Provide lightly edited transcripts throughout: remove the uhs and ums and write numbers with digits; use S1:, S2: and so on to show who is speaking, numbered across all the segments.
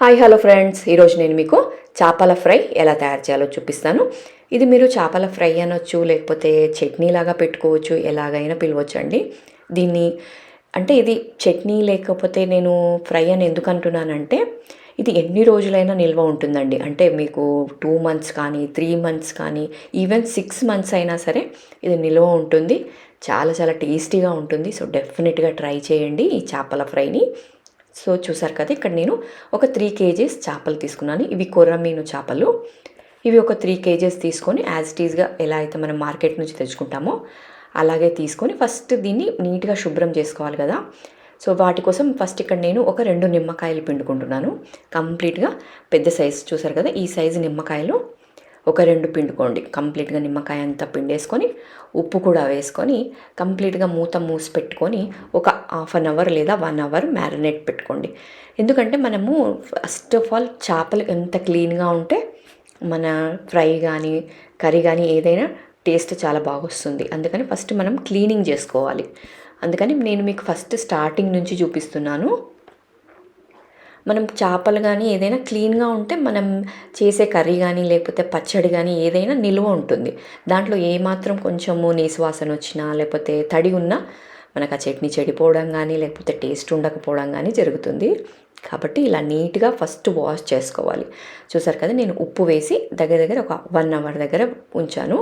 S1: Hi hello friends, ఈరోజు నేను మీకు చేపల ఫ్రై ఎలా తయారు చేయాలో చూపిస్తాను. ఇది మీరు చేపల ఫ్రై అనొచ్చు, లేకపోతే చట్నీ లాగా పెట్టుకోవచ్చు, ఎలాగైనా పిలవచ్చు అండి దీన్ని. అంటే ఇది చట్నీ లేకపోతే నేను ఫ్రై అని ఎందుకు అంటున్నానంటే, ఇది ఎన్ని రోజులైనా నిల్వ ఉంటుందండి. అంటే మీకు 2 మంత్స్ కానీ 3 మంత్స్ కానీ ఈవెన్ 6 మంత్స్ అయినా సరే ఇది నిల్వ ఉంటుంది. చాలా చాలా టేస్టీగా ఉంటుంది. సో డెఫినెట్గా ట్రై చేయండి ఈ చేపల ఫ్రైని. సో చూసారు కదా, ఇక్కడ నేను ఒక 3 కేజీస్ చేపలు తీసుకున్నాను. ఇవి కొర్రమీను చేపలు. ఇవి ఒక 3 కేజీస్ తీసుకొని యాజ్ ఇట్ ఈస్గా ఎలా అయితే మనం మార్కెట్ నుంచి తెచ్చుకుంటామో అలాగే తీసుకొని ఫస్ట్ దీన్ని నీట్గా శుభ్రం చేసుకోవాలి కదా. సో వాటి కోసం ఫస్ట్ ఇక్కడ నేను ఒక 2 నిమ్మకాయలు పిండుకుంటున్నాను. కంప్లీట్గా పెద్ద సైజు చూసారు కదా, ఈ సైజు నిమ్మకాయలు ఒక 2 పిండుకోండి. కంప్లీట్గా నిమ్మకాయ అంతా పిండేసుకొని ఉప్పు కూడా వేసుకొని కంప్లీట్గా మూసి పెట్టుకొని ఒక హాఫ్ అన్ అవర్ లేదా 1 అవర్ మ్యారినేట్ పెట్టుకోండి. ఎందుకంటే మనము ఫస్ట్ ఆఫ్ ఆల్ చేపలు ఎంత క్లీన్గా ఉంటే మన ఫ్రై కానీ కర్రీ కానీ ఏదైనా టేస్ట్ చాలా బాగా వస్తుంది. అందుకని ఫస్ట్ మనం క్లీనింగ్ చేసుకోవాలి. అందుకని నేను మీకు ఫస్ట్ స్టార్టింగ్ నుంచి చూపిస్తున్నాను. మనం చేపలు కానీ ఏదైనా క్లీన్గా ఉంటే మనం చేసే కర్రీ కానీ లేకపోతే పచ్చడి కానీ ఏదైనా నిల్వ ఉంటుంది. దాంట్లో ఏమాత్రం కొంచెము నీసు వాసన వచ్చినా లేకపోతే తడి ఉన్నా మనకు ఆ చట్నీ చెడిపోవడం కానీ లేకపోతే టేస్ట్ ఉండకపోవడం కానీ జరుగుతుంది. కాబట్టి ఇలా నీట్గా ఫస్ట్ వాష్ చేసుకోవాలి. చూసారు కదా, నేను ఉప్పు వేసి దగ్గర దగ్గర ఒక 1 అవర్ దగ్గర ఉంచాను.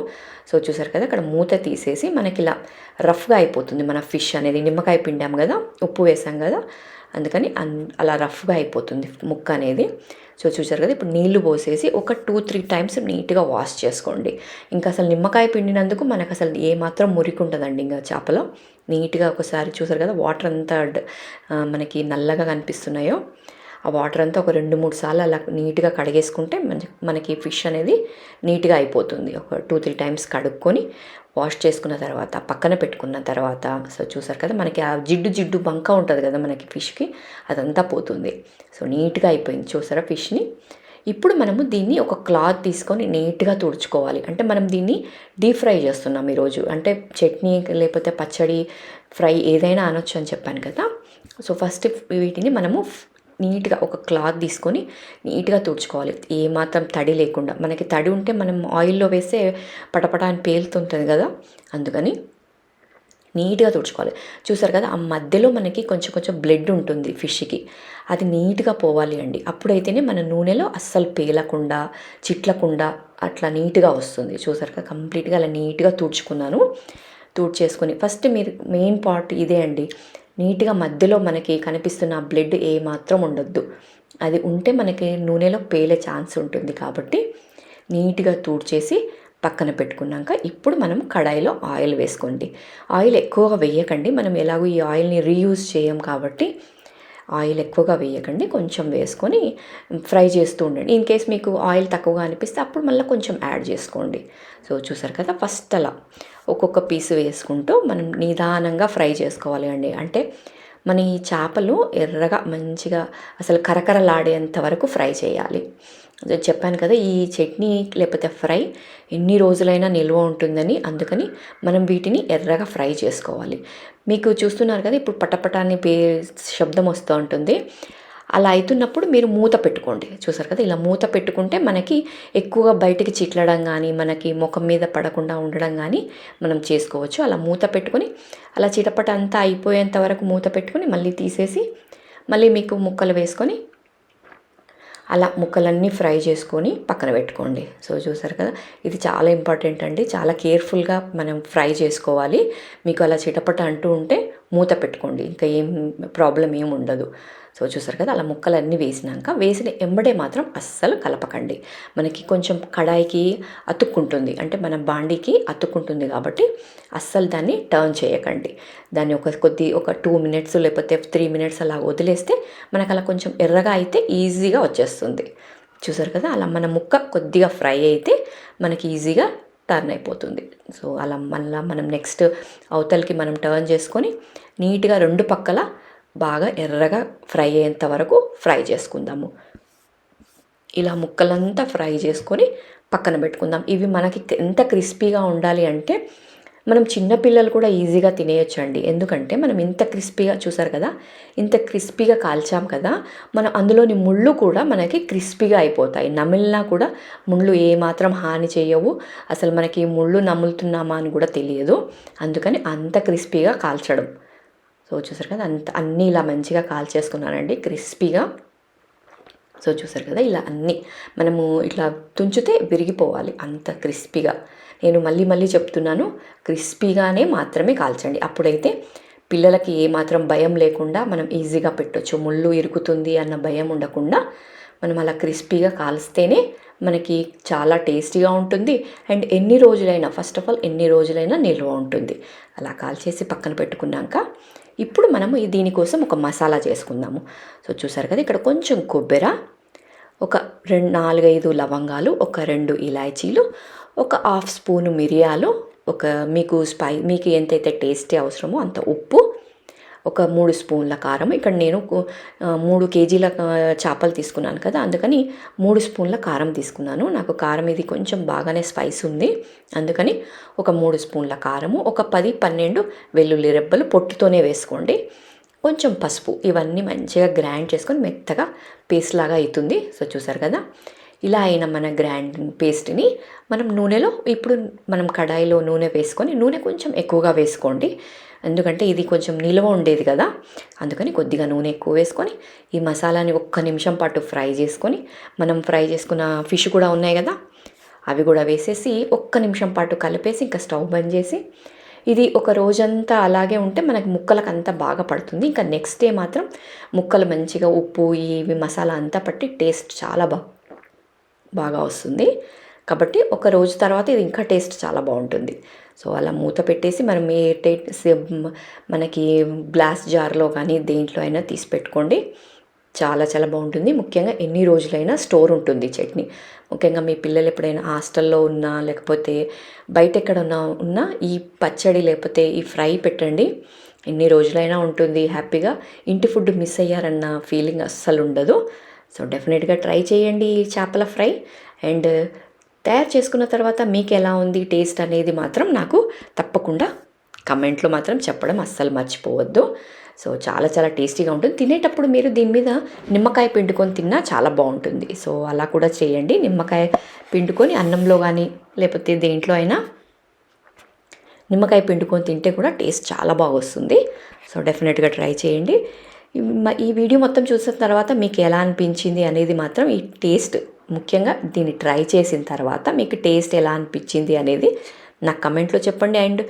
S1: సో చూసారు కదా, అక్కడ మూత తీసేసి మనకి ఇలా రఫ్గా అయిపోతుంది మన ఫిష్ అనేది. నిమ్మకాయ పిండాం కదా, ఉప్పు వేసాం కదా, అందుకని అలా రఫ్గా అయిపోతుంది ముక్క అనేది. సో చూసారు కదా, ఇప్పుడు నీళ్లు పోసేసి ఒక 2-3 టైమ్స్ నీట్గా వాష్ చేసుకోండి. ఇంకా అసలు నిమ్మకాయ పిండినందుకు మనకు అసలు ఏమాత్రం మురికి ఉంటుందండి ఇంకా చేపలో. నీట్గా ఒకసారి చూసారు కదా, వాటర్ అంతా మనకి నల్లగా కనిపిస్తున్నాయో ఆ వాటర్ అంతా ఒక 2-3 సార్లు అలా నీట్గా కడిగేసుకుంటే మనకి ఫిష్ అనేది నీట్గా అయిపోతుంది. ఒక 2-3 టైమ్స్ కడుక్కొని వాష్ చేసుకున్న తర్వాత పక్కన పెట్టుకున్న తర్వాత సో చూసారు కదా, మనకి ఆ జిడ్డు బంక ఉంటుంది కదా మనకి ఫిష్కి, అదంతా పోతుంది. సో నీట్గా అయిపోయింది చూసారా ఫిష్ని. ఇప్పుడు మనము దీన్ని ఒక క్లాత్ తీసుకొని నీట్గా తుడుచుకోవాలి. అంటే మనం దీన్ని డీప్ ఫ్రై చేస్తున్నాం ఈరోజు. అంటే చట్నీ లేకపోతే పచ్చడి ఫ్రై ఏదైనా అనొచ్చు అని చెప్పాను కదా. సో ఫస్ట్ వీటిని మనము నీట్గా ఒక క్లాత్ తీసుకొని నీట్గా తుడుచుకోవాలి. ఏమాత్రం తడి లేకుండా. మనకి తడి ఉంటే మనం ఆయిల్లో వేస్తే పటపట అని పేలుతుంటుంది కదా, అందుకని నీట్గా తుడుచుకోవాలి. చూసారు కదా, ఆ మధ్యలో మనకి కొంచెం బ్లడ్ ఉంటుంది ఫిష్కి, అది నీట్గా పోవాలి అండి. అప్పుడైతేనే మన నూనెలో అస్సలు పేలకుండా చిట్లకుండా అట్లా నీట్గా వస్తుంది. చూసారు కదా, కంప్లీట్గా అలా నీట్గా తుడుచుకున్నాను. తుడిచేసుకొని ఫస్ట్ మీరు మెయిన్ పార్ట్ ఇదే అండి, నీట్గా మధ్యలో మనకి కనిపిస్తున్న బ్లడ్ ఏమాత్రం ఉండొద్దు. అది ఉంటే మనకి నూనెలో పేలే ఛాన్స్ ఉంటుంది. కాబట్టి నీట్గా తుడిచేసి పక్కన పెట్టుకున్నాక ఇప్పుడు మనం కడాయిలో ఆయిల్ వేసుకోండి. ఆయిల్ ఎక్కువగా వేయకండి, మనం ఎలాగో ఈ ఆయిల్ని రీయూజ్ చేయం కాబట్టి ఆయిల్ ఎక్కువగా వేయకండి. కొంచెం వేసుకొని ఫ్రై చేస్తూ ఉండండి. ఇన్ కేస్ మీకు ఆయిల్ తక్కువగా అనిపిస్తే అప్పుడు మళ్ళీ కొంచెం యాడ్ చేసుకోండి. సో చూసారు కదా, ఫస్ట్ అలా ఒక్కొక్క పీస్ వేసుకుంటూ మనం నిదానంగా ఫ్రై చేసుకోవాలి అండి. అంటే మన ఈ చేపలు ఎర్రగా మంచిగా అసలు కరకరలాడేంత వరకు ఫ్రై చేయాలి. చెప్పాను కదా, ఈ చట్నీ లేకపోతే ఫ్రై ఎన్ని రోజులైనా నిల్వ ఉంటుందని, అందుకని మనం వీటిని ఎర్రగా ఫ్రై చేసుకోవాలి. మీకు చూస్తున్నారు కదా, ఇప్పుడు పటపటాన్ని శబ్దం వస్తూ ఉంటుంది. అలా అవుతున్నప్పుడు మీరు మూత పెట్టుకోండి. చూసారు కదా, ఇలా మూత పెట్టుకుంటే మనకి ఎక్కువగా బయటికి చిట్లడం కానీ మనకి ముఖం మీద పడకుండా ఉండడం కానీ మనం చేసుకోవచ్చు. అలా మూత పెట్టుకొని అలా చిటపట అంతా అయిపోయేంత వరకు మూత పెట్టుకొని మళ్ళీ తీసేసి మళ్ళీ మీకు ముక్కలు వేసుకొని అలా ముక్కలన్నీ ఫ్రై చేసుకొని పక్కన పెట్టుకోండి. సో చూసారు కదా, ఇది చాలా ఇంపార్టెంట్ అండి. చాలా కేర్ఫుల్గా మనం ఫ్రై చేసుకోవాలి. మీకు అలా చిటపట అంటూ ఉంటే మూత పెట్టుకోండి, ఇంకా ఏం ప్రాబ్లం ఏమి ఉండదు. సో చూసారు కదా, అలా ముక్కలన్నీ వేసిన ఎంబడే మాత్రం అస్సలు కలపకండి. మనకి కొంచెం కడాయికి అతుక్కుంటుంది, అంటే మన బాండీకి అతుక్కుంటుంది కాబట్టి అస్సలు దాన్ని టర్న్ చేయకండి. దాన్ని ఒక 2 మినిట్స్ లేకపోతే 3 మినిట్స్ అలా వదిలేస్తే మనకు అలా కొంచెం ఎర్రగా అయితే ఈజీగా వచ్చేస్తుంది. చూసారు కదా, అలా మన ముక్క కొద్దిగా ఫ్రై అయితే మనకి ఈజీగా టర్న్ అయిపోతుంది. సో అలా మళ్ళీ మనం నెక్స్ట్ అవతలకి మనం టర్న్ చేసుకొని నీట్గా 2 పక్కల బాగా ఎర్రగా ఫ్రై అయ్యేంత వరకు ఫ్రై చేసుకుందాము. ఇలా ముక్కలంతా ఫ్రై చేసుకొని పక్కన పెట్టుకుందాం. ఇవి మనకి ఎంత క్రిస్పీగా ఉండాలి అంటే మనం చిన్న పిల్లలు కూడా ఈజీగా తినేయొచ్చండి. ఎందుకంటే మనం ఇంత క్రిస్పీగా చూసారు కదా, ఇంత క్రిస్పీగా కాల్చాం కదా, మనం అందులోని ముళ్ళు కూడా మనకి క్రిస్పీగా అయిపోతాయి. నమిలినా కూడా ముళ్ళు ఏమాత్రం హాని చేయవు. అసలు మనకి ముళ్ళు నములుతున్నామా అని కూడా తెలియదు. అందుకని అంత క్రిస్పీగా కాల్చడం. సో చూసారు కదా, అన్నీ ఇలా మంచిగా కాల్చేసుకున్నానండి క్రిస్పీగా. సో చూసారు కదా, ఇలా అన్నీ మనము ఇట్లా తుంచితే విరిగిపోవాలి అంత క్రిస్పీగా. నేను మళ్ళీ మళ్ళీ చెప్తున్నాను, క్రిస్పీగానే మాత్రమే కాల్చండి. అప్పుడైతే పిల్లలకి ఏమాత్రం భయం లేకుండా మనం ఈజీగా పెట్టొచ్చు. ముళ్ళు ఇరుకుతుంది అన్న భయం ఉండకుండా మనం అలా క్రిస్పీగా కాల్స్తేనే మనకి చాలా టేస్టీగా ఉంటుంది. అండ్ ఎన్ని రోజులైనా, ఫస్ట్ ఆఫ్ ఆల్ ఎన్ని రోజులైనా నిల్వ ఉంటుంది. అలా కాల్చేసి పక్కన పెట్టుకున్నాక ఇప్పుడు మనము దీనికోసం ఒక మసాలా చేసుకుందాము. సో చూసారు కదా, ఇక్కడ కొంచెం కొబ్బరి, ఒక 4-5 లవంగాలు, ఒక 2 ఇలాచీలు, ఒక 1/2 స్పూను మిరియాలు, ఒక మీకు ఎంతైతే టేస్టీ అవసరమో అంత ఉప్పు, ఒక 3 స్పూన్ల కారం. ఇక్కడ నేను 3 కేజీల చేపలు తీసుకున్నాను కదా, అందుకని 3 స్పూన్ల కారం తీసుకున్నాను. నాకు కారం ఇది కొంచెం బాగానే స్పైస్ ఉంది, అందుకని ఒక 3 స్పూన్ల కారము, ఒక 10-12 వెల్లుల్లి రెబ్బలు పొట్టుతోనే వేసుకోండి. కొంచెం పసుపు. ఇవన్నీ మంచిగా గ్రైండ్ చేసుకొని మెత్తగా పేస్ట్ లాగా అవుతుంది. సో చూసారు కదా, ఇలా అయిన మన గ్రైండ్ పేస్ట్ని మనం నూనెలో, ఇప్పుడు మనం కడాయిలో నూనె వేసుకొని, నూనె కొంచెం ఎక్కువగా వేసుకోండి ఎందుకంటే ఇది కొంచెం నిల్వ ఉండేది కదా, అందుకని కొద్దిగా నూనె ఎక్కువ వేసుకొని ఈ మసాలాని 1 నిమిషం పాటు ఫ్రై చేసుకొని, మనం ఫ్రై చేసుకున్న ఫిష్ కూడా ఉన్నాయి కదా అవి కూడా వేసేసి 1 నిమిషం పాటు కలిపేసి ఇంకా స్టవ్ బంద్ చేసి, ఇది ఒక రోజంతా అలాగే ఉంటే మనకి ముక్కలకు అంతా బాగా పడుతుంది. ఇంకా నెక్స్ట్ డే మాత్రం ముక్కలు మంచిగా ఉప్పు ఇవి మసాలా అంతా పట్టి టేస్ట్ చాలా బాగా వస్తుంది. కాబట్టి ఒక రోజు తర్వాత ఇది ఇంకా టేస్ట్ చాలా బాగుంటుంది. సో అలా మూత పెట్టేసి మనం మనకి గ్లాస్ జార్లో కానీ దేంట్లో అయినా తీసి పెట్టుకోండి. చాలా చాలా బాగుంటుంది. ముఖ్యంగా ఎన్ని రోజులైనా స్టోర్ ఉంటుంది చట్నీ. ముఖ్యంగా మీ పిల్లలు ఎప్పుడైనా హాస్టల్లో ఉన్నా, లేకపోతే బయట ఎక్కడ ఉన్నా ఈ పచ్చడి లేకపోతే ఈ ఫ్రై పెట్టండి, ఎన్ని రోజులైనా ఉంటుంది హ్యాపీగా. ఇంటి ఫుడ్ మిస్ అయ్యారన్న ఫీలింగ్ అస్సలు ఉండదు. సో డెఫినెట్గా ట్రై చేయండి ఈ చేపల ఫ్రై. అండ్ తయారు చేసుకున్న తర్వాత మీకు ఎలా ఉంది టేస్ట్ అనేది మాత్రం నాకు తప్పకుండా కమెంట్లో మాత్రం చెప్పడం అస్సలు మర్చిపోవద్దు. సో చాలా చాలా టేస్టీగా ఉంటుంది. తినేటప్పుడు మీరు దీని మీద నిమ్మకాయ పిండుకొని తిన్నా చాలా బాగుంటుంది. సో అలా కూడా చేయండి. నిమ్మకాయ పిండుకొని అన్నంలో కానీ లేకపోతే దేంట్లో అయినా నిమ్మకాయ పిండుకొని తింటే కూడా టేస్ట్ చాలా బాగా వస్తుంది. సో డెఫినెట్గా ట్రై చేయండి. ఈ వీడియో మొత్తం చూసిన తర్వాత మీకు ఎలా అనిపించింది అనేది మాత్రం, ఈ టేస్ట్ ముఖ్యంగా దీన్ని ట్రై చేసిన తర్వాత మీకు టేస్ట్ ఎలా అనిపించింది అనేది నాకు కమెంట్లో చెప్పండి. అండ్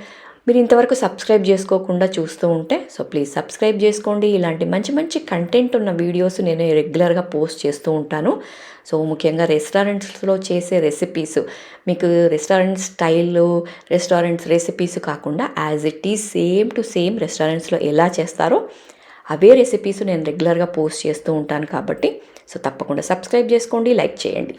S1: మీరు ఇంతవరకు సబ్స్క్రైబ్ చేసుకోకుండా చూస్తూ ఉంటే సో ప్లీజ్ సబ్స్క్రైబ్ చేసుకోండి. ఇలాంటి మంచి మంచి కంటెంట్ ఉన్న వీడియోస్ నేను రెగ్యులర్గా పోస్ట్ చేస్తూ ఉంటాను. సో ముఖ్యంగా రెస్టారెంట్స్లో చేసే రెసిపీస్, మీకు రెస్టారెంట్ స్టైల్లో రెస్టారెంట్స్ రెసిపీస్ కాకుండా as it is same to same రెస్టారెంట్స్లో ఎలా చేస్తారో అవే రెసిపీస్ నేను రెగ్యులర్గా పోస్ట్ చేస్తూ ఉంటాను. కాబట్టి సో తప్పకుండా సబ్స్క్రైబ్ చేసుకోండి, లైక్ చేయండి.